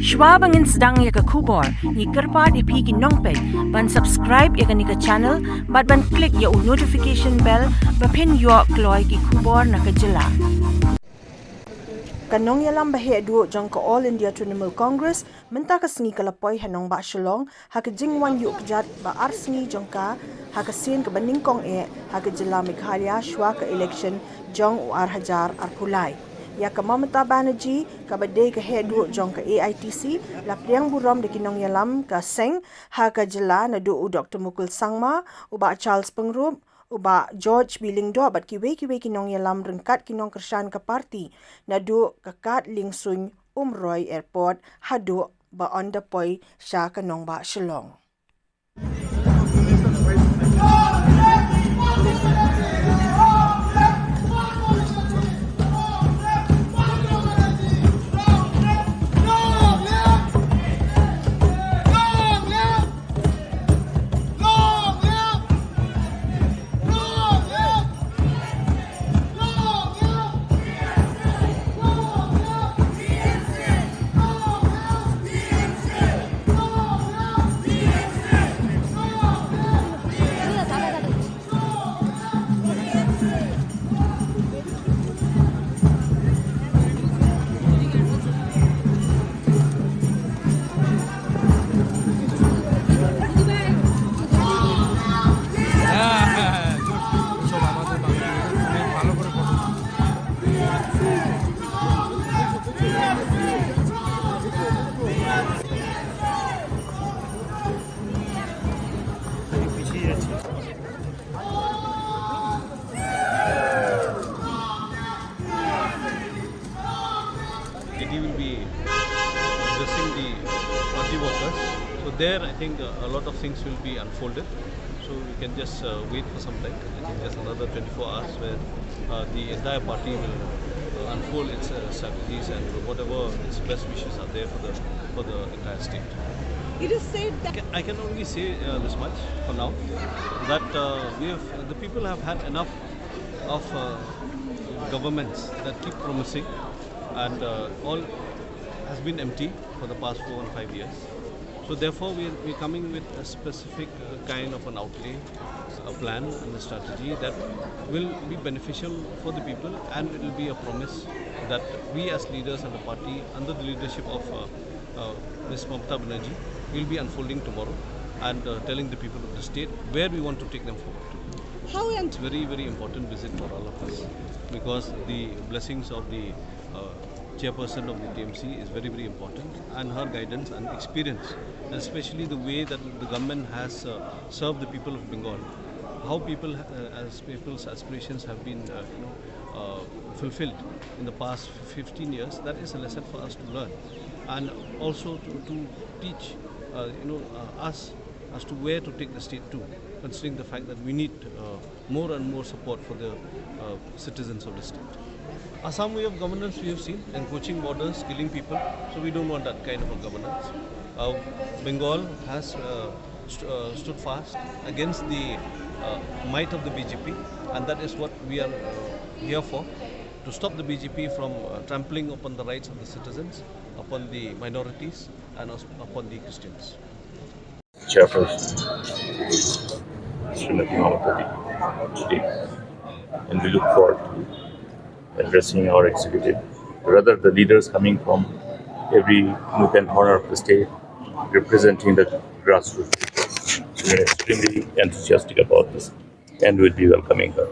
Shwa bangin sedang ya ke kubor, ni kerpa di pigi nongpek, ban subscribe ya ke ni ke channel, ban klik ya notification bell, pen yo kloy ki kubor na ke jylla. Ka nongïalam bahe duo jong ke All India Trinamool Congress, mynta ke sngi ke lepoi hanong ba Shillong, haka jingwan iuhkjat ba sngi jong ka, Haka Sien ke Nyngkong haka jylla Meghalaya Shwa ke Elekshon jong hajar pulai. Ya ke Mamata Banerjee ke badai ke duo jong ke AITC la pdiang burom de nongïalam ke seng haka jylla naduh Dr. Mukul Sangma uba Charles Pyngrope uba George B Lyngdoh bat kiwei nongïalam ryngkat nongkyrshan ke parti naduh ke Kjat liengsuiñ Umroi Airport haduh ba on the poi sya ke nongbah Shillong. He will be addressing the party workers. So there I think a lot of things will be unfolded. So we can just wait for some time. I think just another 24 hours where the entire party will unfold its strategies and whatever its best wishes are there for the entire state. It is said that I can only say this much for now, that the people have had enough of governments that keep promising, and all has been empty for the past 4 and 5 years. So therefore we're coming with a specific kind of an outlay, a plan and a strategy that will be beneficial for the people, and it will be a promise that we as leaders and the party under the leadership of Ms. Mamata Banerjee will be unfolding tomorrow and telling the people of the state where we want to take them forward. how It's very, very important visit for all of us, because the blessings of the chairperson of the TMC is very, very important, and her guidance and experience, and especially the way that the government has served the people of Bengal, how people's aspirations have been fulfilled in the past 15 years. That is a lesson for us to learn, and also to teach us as to where to take the state to, considering the fact that we need more and more support for the citizens of the state. Assam way of governance we have seen, encroaching borders, killing people, so we don't want that kind of a governance. Bengal has stood fast against the might of the BJP, and that is what we are here for, to stop the BJP from trampling upon the rights of the citizens, upon the minorities, and upon the Christians. Chairperson Srimati Mamata today, and we look forward to addressing our executive. Rather, the leaders coming from every nook and corner of the state, representing the grassroots. We are extremely enthusiastic about this, and will be welcoming her.